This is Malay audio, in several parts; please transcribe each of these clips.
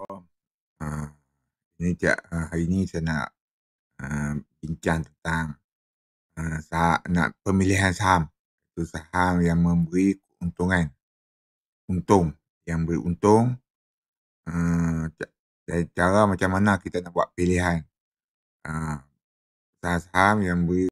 Ah, ini Cak, hari ini saya nak bincang tentang nak pemilihan saham. Itu saham yang memberi keuntungan. Untung. Yang beri untung. Dan cara macam mana kita nak buat pilihan. Saham-saham yang beri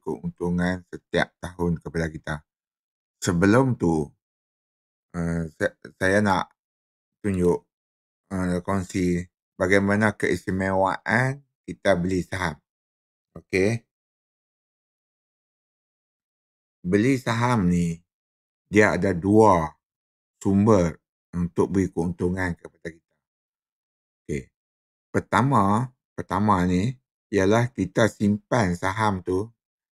keuntungan setiap tahun kepada kita. Sebelum tu, saya nak tunjuk, kongsi bagaimana keistimewaan kita beli saham. Okey. Beli saham ni, dia ada dua sumber untuk beri keuntungan kepada kita. Okey. Pertama ni ialah kita simpan saham tu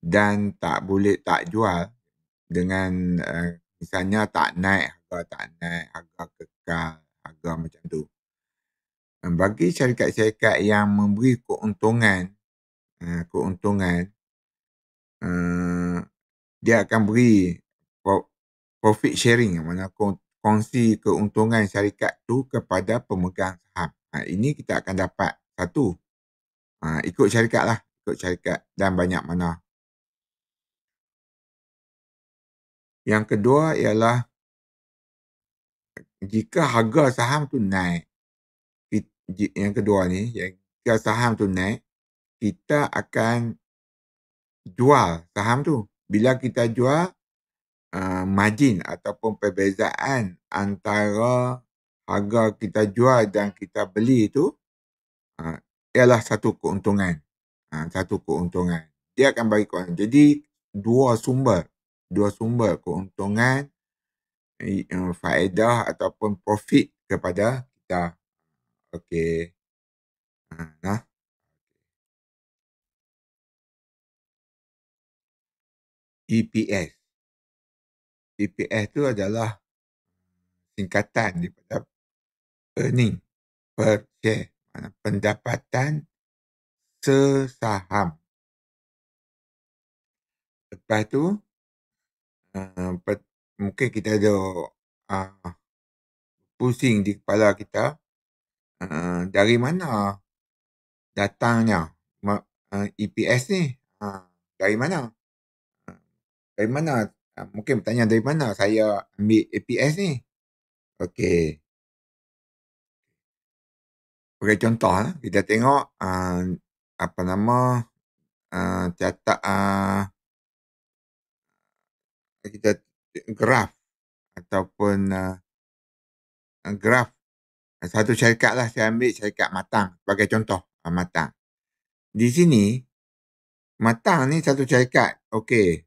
dan tak jual dengan misalnya tak naik, harga kekal, harga macam tu. Bagi syarikat-syarikat yang memberi keuntungan, dia akan beri profit sharing, mana kongsi keuntungan syarikat tu kepada pemegang saham. Ini kita akan dapat satu. Ikut syarikat lah. Ikut syarikat dan banyak mana. Yang kedua ialah jika harga saham tu naik. Yang kedua ni, jika saham tu naik, kita akan jual saham tu. Bila kita jual, margin ataupun perbezaan antara harga kita jual dan kita beli tu ialah satu keuntungan. Dia akan bagi keuntungan. Jadi dua sumber keuntungan, faedah ataupun profit kepada kita. Okey. EPS. EPS tu adalah singkatan daripada earning per share. Pendapatan sesaham. Lepas tu, mungkin kita ada pusing di kepala kita, dari mana datangnya EPS ni? Dari mana? Mungkin bertanya dari mana saya ambil EPS ni? Okey. Bagi contoh, kita tengok catat kita graf ataupun graf satu syarikat lah. Saya ambil syarikat Matang sebagai contoh. Matang. Di sini, Matang ni satu syarikat. Okey.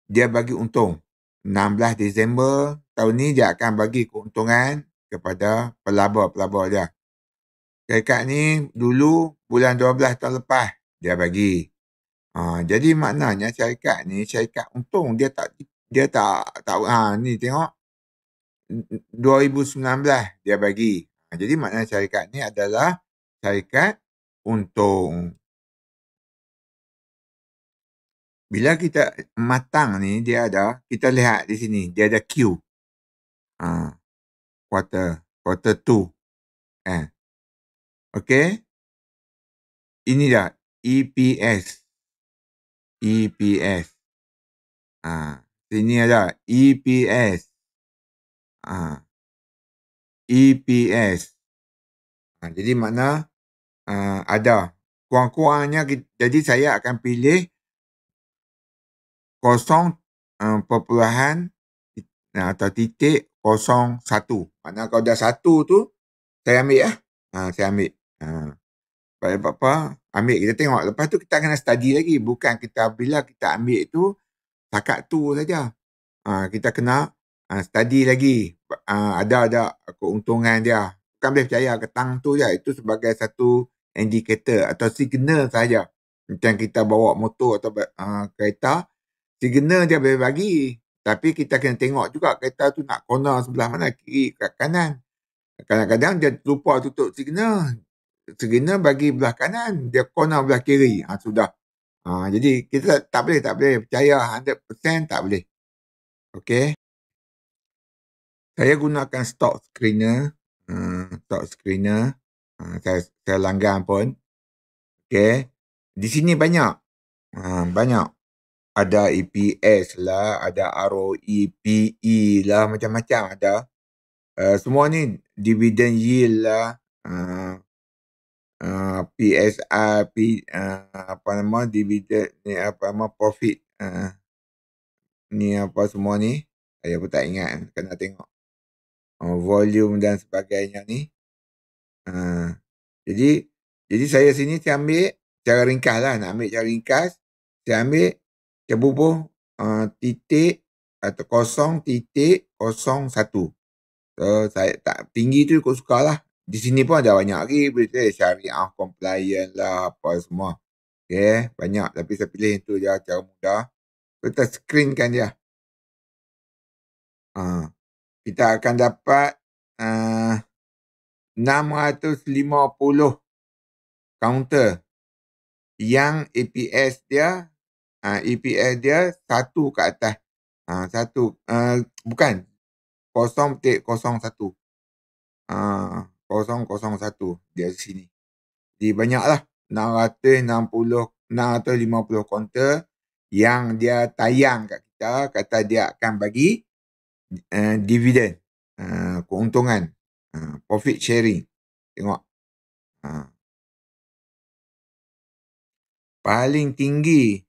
Dia bagi untung. 16 Disember tahun ni dia akan bagi keuntungan kepada pelabur-pelabur dia. Syarikat ni dulu bulan 12 tahun lepas dia bagi. Jadi maknanya syarikat ni syarikat untung. Dia tak ni tengok 2019 dia bagi. Jadi maknanya syarikat ni adalah syarikat untung. Bila kita Matang ni dia ada, kita lihat di sini dia ada Q. Quarter 2. Okey. Ini dah EPS. Sini ada EPS. Jadi makna ada kurang-kurangnya. Jadi saya akan pilih 0.01 atau titik 01. Maknanya kalau dah 1 tu saya ambil lah. Saya ambil. Apa-apa ambil, kita tengok. Lepas tu kita kena study lagi. Bukan bila kita ambil tu takat tu saja. Kita kena study lagi. Ada keuntungan dia. Bukan boleh percaya ketang tu je. Itu sebagai satu indikator atau signal saja. Macam kita bawa motor atau kereta, signal dia boleh bagi. Tapi kita kena tengok juga kereta tu nak corner sebelah mana, kiri ke kanan. Kadang-kadang dia lupa tutup signal. screener bagi belah kanan, dia corner belah kiri. Sudah. Jadi kita tak boleh percaya 100% tak boleh. Okey. Saya gunakan stock screener. Stock screener. Saya langgan pun. Okey. Di sini banyak. Banyak. Ada EPS lah, ada ROE, PE lah, macam-macam ada. Semua ni dividend yield lah. PSR, apa nama, dividend ni, apa nama, profit, ni apa semua ni, saya pun tak ingat, kena tengok volume dan sebagainya ni. Jadi saya sini saya ambil cara ringkas lah, nak ambil cara ringkas, saya ambil, saya bubuh titik atau 0.01. So saya tak tinggi tu ikut suka lah. Di sini pun ada banyak lagi, boleh syariah compliant lah, apa semua. Okay, banyak. Tapi saya pilih itu je cara mudah. Kita screenkan dia. Kita akan dapat 650 counter yang EPS dia satu ke atas. Bukan 0.01. 001 dia di sini. Jadi banyaklah 650 counter yang dia tayang kat kita, kata dia akan bagi dividen, keuntungan, profit sharing. Tengok. Paling tinggi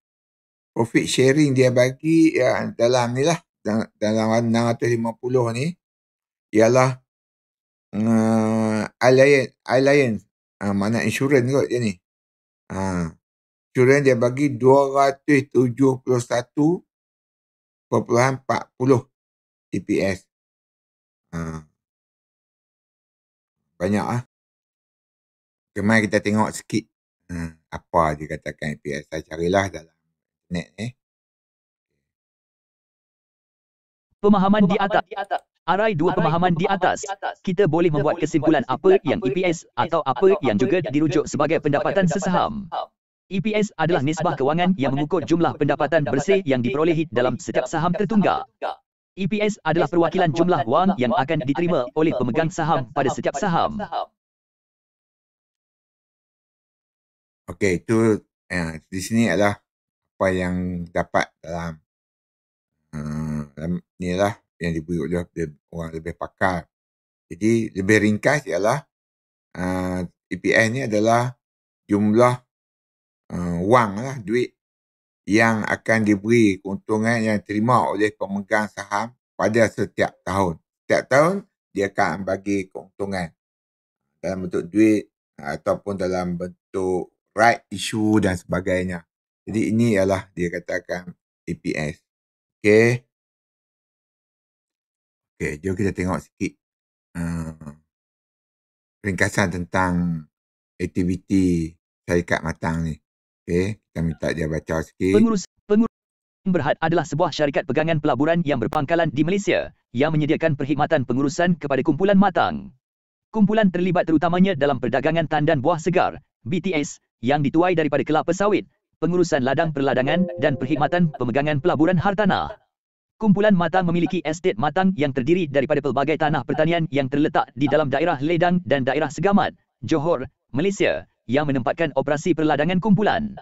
profit sharing dia bagi dalam ni lah, dalam 650 ni ialah Alliance. Mana insurans kot dia ni. Insurans dia bagi 271.40 EPS. Banyak lah. Kemarin kita tengok sikit apa dia katakan EPS. Saya carilah dalam net ni. Pemahaman di atas. Arai dua pemahaman di atas, kita boleh membuat kesimpulan apa yang EPS atau apa yang juga dirujuk sebagai pendapatan sesaham. EPS adalah nisbah kewangan yang mengukur jumlah pendapatan bersih yang diperolehi dalam setiap saham tertunggak. EPS adalah perwakilan jumlah wang yang akan diterima oleh pemegang saham pada setiap saham. Okey, itu di sini adalah apa yang dapat dalam ni lah yang diberi oleh orang lebih pakar. Jadi lebih ringkas ialah EPS ni adalah jumlah wang lah, duit yang akan diberi keuntungan yang diterima oleh pemegang saham pada setiap tahun. Setiap tahun dia akan bagi keuntungan dalam bentuk duit ataupun dalam bentuk right issue dan sebagainya. Jadi ini ialah dia katakan EPS. Okey. Okey, jom kita tengok sikit ringkasan tentang aktiviti syarikat matang ni. Okey, kita minta dia baca sikit. Pengurus Berhad adalah sebuah syarikat pegangan pelaburan yang berpangkalan di Malaysia yang menyediakan perkhidmatan pengurusan kepada kumpulan matang. Kumpulan terlibat terutamanya dalam perdagangan tandan buah segar, BTS, yang dituai daripada kelapa sawit, pengurusan ladang perladangan dan perkhidmatan pemegangan pelaburan hartanah. Kumpulan matang memiliki estet matang yang terdiri daripada pelbagai tanah pertanian yang terletak di dalam daerah Ledang dan daerah Segamat, Johor, Malaysia, yang menempatkan operasi perladangan kumpulan.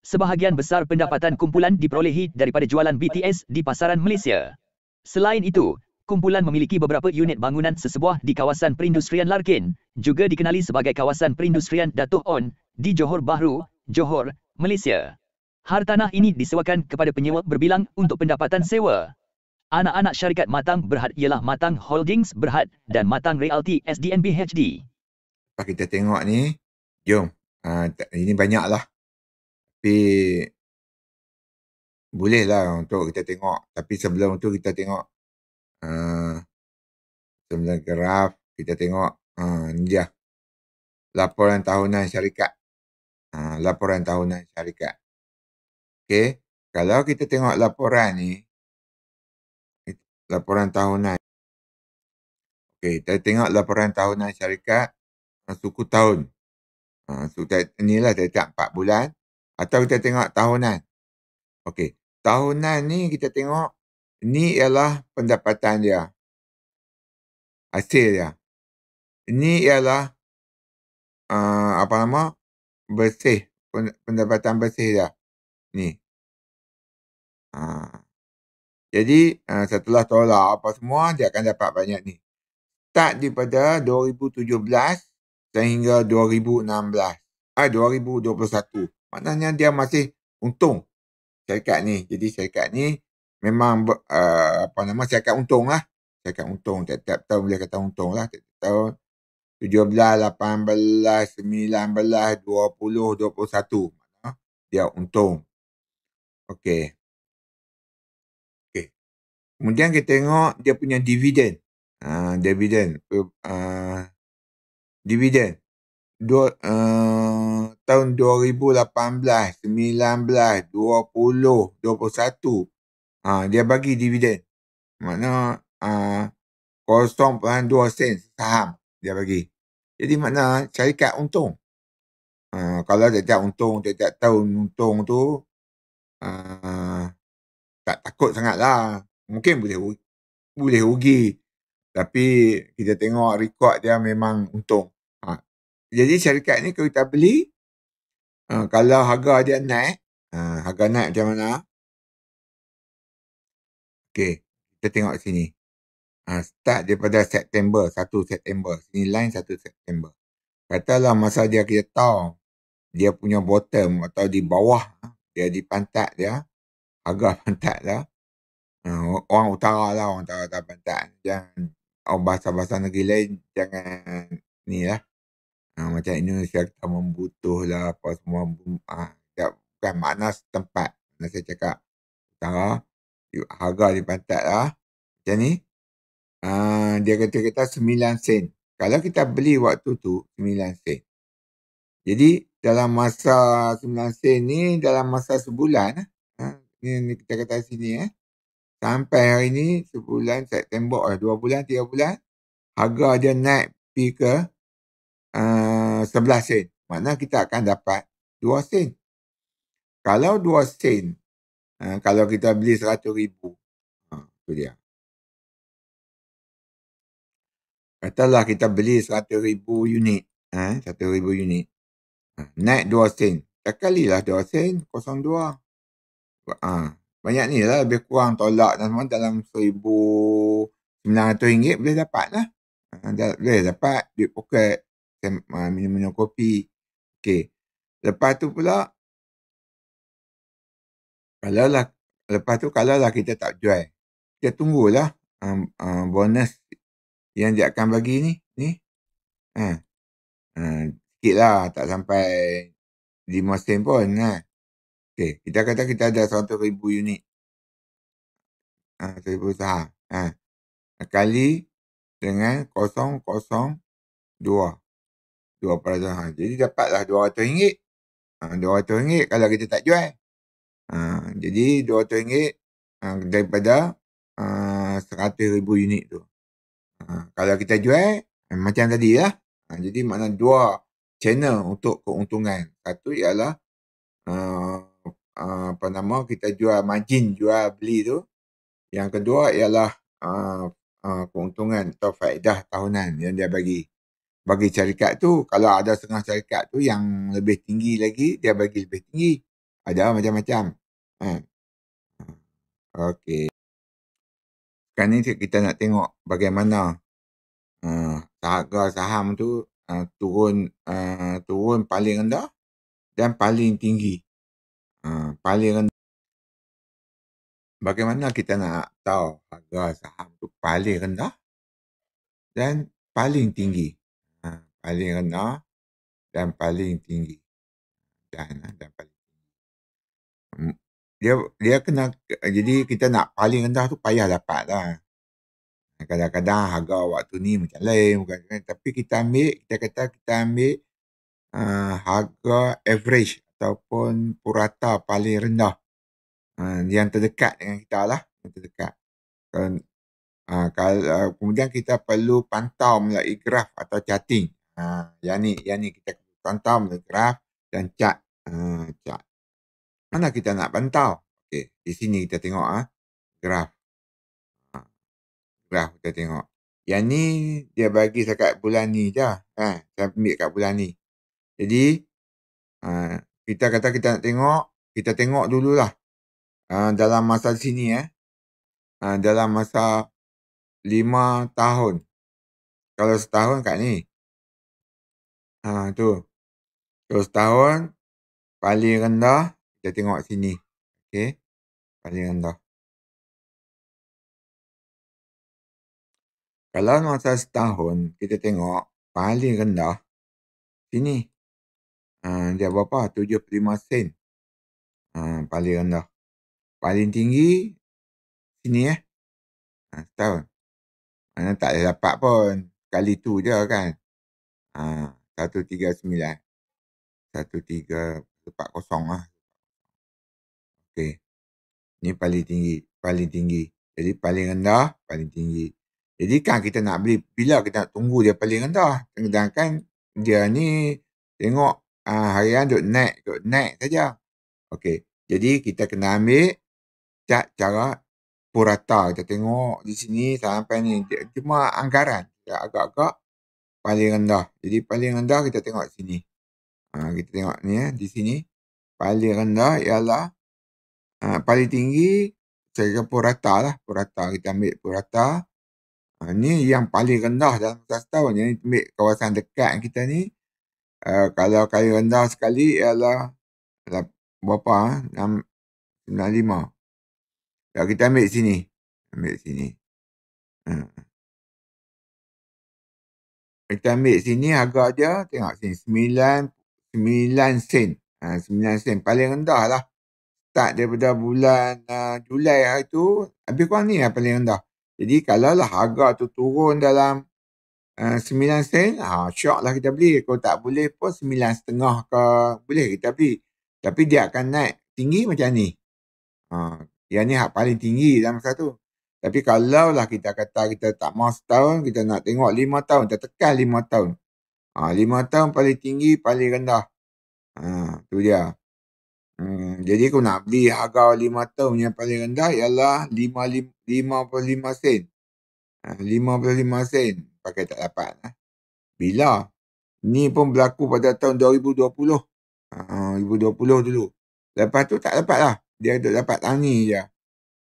Sebahagian besar pendapatan kumpulan diperolehi daripada jualan BTS di pasaran Malaysia. Selain itu, kumpulan memiliki beberapa unit bangunan sesebuah di kawasan perindustrian Larkin, juga dikenali sebagai kawasan perindustrian Dato' On, di Johor Bahru, Johor, Malaysia. Hartanah ini disewakan kepada penyewa berbilang untuk pendapatan sewa. Anak-anak syarikat Matang Berhad ialah Matang Holdings Berhad dan Matang Realty SDNB HD. Apa kita tengok ni, jom. Ini banyak lah. Tapi boleh lah untuk kita tengok. Tapi sebelum tu kita tengok sebelum graf, kita tengok ni dia. Laporan tahunan syarikat. Laporan tahunan syarikat. Okey, kalau kita tengok laporan ni, laporan tahunan. Okey, kita tengok laporan tahunan syarikat suku tahun. So, inilah setiap 4 bulan. Atau kita tengok tahunan. Okey. Tahunan ni kita tengok, ni ialah pendapatan dia. Hasil dia. Ini ialah bersih. Pendapatan bersih dia. Ni. Jadi setelah tolak apa semua, dia akan dapat banyak ni. Start daripada 2017 sehingga 2016. 2021. Maknanya dia masih untung syarikat ni. Jadi syarikat ni memang syarikat untung lah. Syarikat untung. Tiap-tiap tahun boleh kata untung lah. Tiap tahun 17, 18, 19, 20, 21. Dia untung. Okey. Kemudian kita tengok dia punya dividen. Dividen. Dividen. Tahun 2018, 19, 20, 21. Dia bagi dividen. Makna 0.2 sen saham dia bagi. Jadi makna syarikat untung. Kalau tiap untung, tiap tahun untung tu, tak takut sangat lah. Mungkin boleh rugi. Tapi kita tengok rekod dia memang untung. Jadi syarikat ni kalau kita beli, kalau harga dia naik, harga naik macam mana? Okey, kita tengok sini. Start daripada September, 1 September. Sini line 1 September. Katalah masa dia kita tahu dia punya bottom atau di bawah, dia di pantat dia, harga pantat dia. Orang utara lah, orang utara pantat. Jangan bahasa-bahasa negeri lain, jangan ni lah. Macam Indonesia kita membutuh lah apa semua. Bukan makna setempat. Saya cakap utara, harga di pantat lah. Macam ni. Dia kata 9 sen. Kalau kita beli waktu tu 9 sen. Jadi dalam masa 9 sen ni, dalam masa sebulan, ni kita kata sini sampai hari ni sebulan, September, 2 bulan, 3 bulan, harga dia naik pergi ke 11 sen. Maknanya kita akan dapat 2 sen. Kalau 2 sen, kalau kita beli 100,000, itu dia. Katalah kita beli 100,000 unit. 100,000 unit. Naik 2 sen. Kalilah 2 sen, 0.2. Banyak ni lah, lebih kurang tolak dan semua dalam RM1,900 boleh dapat lah. Boleh dapat duit poket, minum-minum kopi. Okey. Lepas tu pula, kalau kita tak jual, kita tunggulah bonus yang dia akan bagi ni. Sikit lah, tak sampai 5 sen pun. Okey, kita kata kita ada 100,000 unit. 1,000 saham. Kali dengan 0.02. 2%. Jadi dapatlah RM200. RM200 kalau kita tak jual. Jadi RM200 daripada 100,000 unit tu. Kalau kita jual, macam tadi lah. Jadi makna 2 channel untuk keuntungan. Satu ialah kita jual margin, jual beli tu. Yang kedua ialah keuntungan atau faedah tahunan yang dia bagi syarikat tu. Kalau ada setengah syarikat tu yang lebih tinggi lagi, dia bagi lebih tinggi. Ada macam-macam. Okey. Sekarang ni kita nak tengok bagaimana harga saham tu turun paling rendah dan paling tinggi. Paling rendah. Bagaimana kita nak tahu harga saham tu paling rendah dan paling tinggi? Paling rendah dan paling tinggi. Dan paling tinggi. Dia kena, jadi kita nak paling rendah tu payah dapat lah. Kadang-kadang harga waktu ni macam lain. Tapi kita ambil harga average ataupun purata paling rendah. Yang terdekat dengan kita lah. Yang terdekat. Kemudian kita perlu pantau melalui graf atau charting. Yang ni kita pantau melalui graf dan cat. Cat. Mana kita nak pantau? Okey, di sini kita tengok graf. Graf kita tengok. Yang ni dia bagi dekat bulan ni je. Saya ambil kat bulan ni. Jadi, kita kata kita nak tengok, kita tengok dululah. Dalam masa sini dalam masa 5 tahun. Kalau setahun kat ni. Tu. Kalau setahun, paling rendah, kita tengok sini. Okey. Paling rendah. Kalau masa setahun, kita tengok paling rendah sini. Dia berapa? 75 sen. Paling rendah. Paling tinggi sini setahun. Mana tak boleh dapat pun. Kali tu je kan. 139. 1340 lah. Okey. Ni paling tinggi. Paling tinggi. Jadi paling rendah, paling tinggi. Jadi kan kita nak beli, bila kita nak tunggu dia paling rendah. Sedangkan dia ni tengok harian duk naik saja. Okey. Jadi kita kena ambil cara purata. Kita tengok di sini sampai ni. Cuma anggaran. Agak-agak paling rendah. Jadi paling rendah kita tengok sini. Kita tengok ni di sini. Paling rendah ialah paling tinggi saya kira purata lah. Purata. Kita ambil purata. Ni yang paling rendah dalam masa setahun. Yang ambil kawasan dekat kita ni. Kalau kali rendah sekali ialah berapa? 95. Kita ambil sini. Ambil sini. Kita ambil sini harga dia. Tengok sini. 9 sen. 9 sen. Paling rendah lah. Start daripada bulan Julai hari tu. Habis kurang ni lah paling rendah. Jadi kalau lah harga tu turun dalam 9 sen. Syok lah kita beli. Kalau tak boleh pun 9,5 ke. Boleh kita beli. Tapi dia akan naik tinggi macam ni. Yang ni hak paling tinggi dalam masa tu. Tapi kalau lah kita kata kita tak mahu setahun, kita nak tengok 5 tahun. Kita tekan 5 tahun. 5 tahun paling tinggi, paling rendah. Tu dia. Jadi aku nak beli harga 5 tahun yang paling rendah ialah 55 sen. 55 sen. Pakai tak dapat. Bila? Ni pun berlaku pada tahun 2020. 2020 dulu. Lepas tu tak dapat lah. Dia dapat tahun ni je.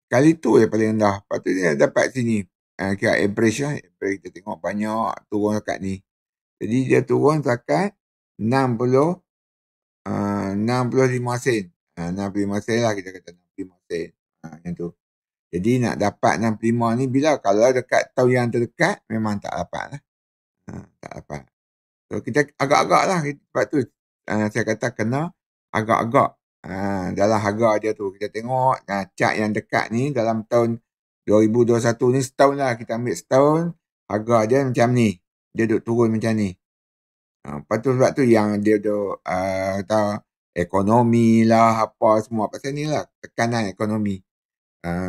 Kali tu je paling rendah. Lepas tu dia dapat sini. Kira average lah. Average kita tengok banyak turun dekat ni. Jadi dia turun dekat 65 sen. 65 sen lah kita kata 65 sen. Yang tu. Jadi nak dapat 65 ni bila? Kalau dekat tahun yang terdekat memang tak dapat lah. Tak dapat. So kita agak-agak lah. Sebab tu saya kata kena agak-agak. Dalam harga dia tu. Kita tengok cat yang dekat ni dalam tahun 2021 ni setahun lah. Kita ambil setahun. Harga dia macam ni. Dia duk turun macam ni. Lepas tu sebab tu yang dia duk kata ekonomi lah apa semua. Pasal ni lah tekanan ekonomi.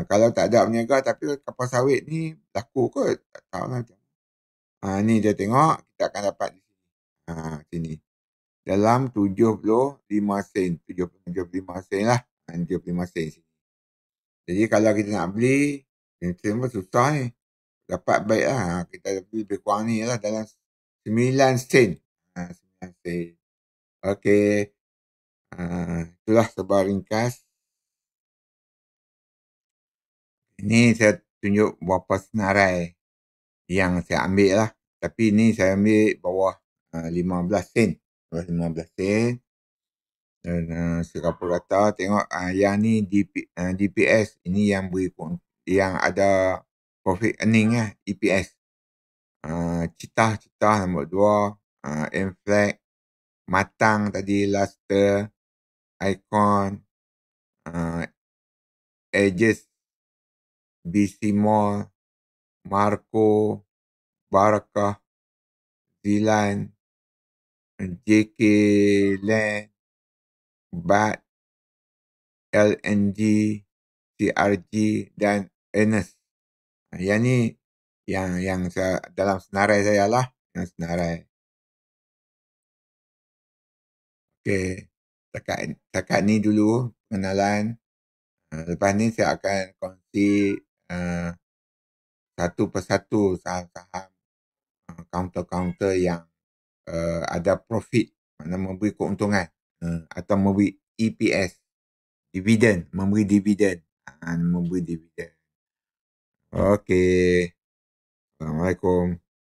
Kalau tak ada berniaga tapi kapal sawit ni laku kot. Tak tahu lah macam. Ni dia tengok. Kita akan dapat di sini. Sini. Dalam 75 sen. 75 sen lah. 75 sen sini. Jadi kalau kita nak beli, semua susah ni. Dapat baik lah. Kita beli lebih kurang ni lah. Dalam 9 sen. 9 sen. Okey. Itulah sebuah ringkas. Ini saya tunjuk beberapa senarai yang saya ambil lah. Tapi ni saya ambil bawah 15 sen. Bawah 15 sen. Dan secara rata tengok yang ni DPS. Ini yang beri yang ada profit earning lah. EPS. Citah nombor 2. Mflag. Matang tadi. Luster. Icon. Aegis. BC Mall. Marco. Barakah. Zilan. JK Land. BAT. LNG. CRG dan Ernest. Yang ni yang saya, dalam senarai saya lah. Yang senarai. Okey. Setakat ni dulu pengenalan. Lepas ni saya akan kongsi satu persatu saham-saham kaunter-kaunter yang ada profit, maknanya memberi keuntungan atau memberi EPS, memberi dividen. Memberi dividen. Okey. Assalamualaikum.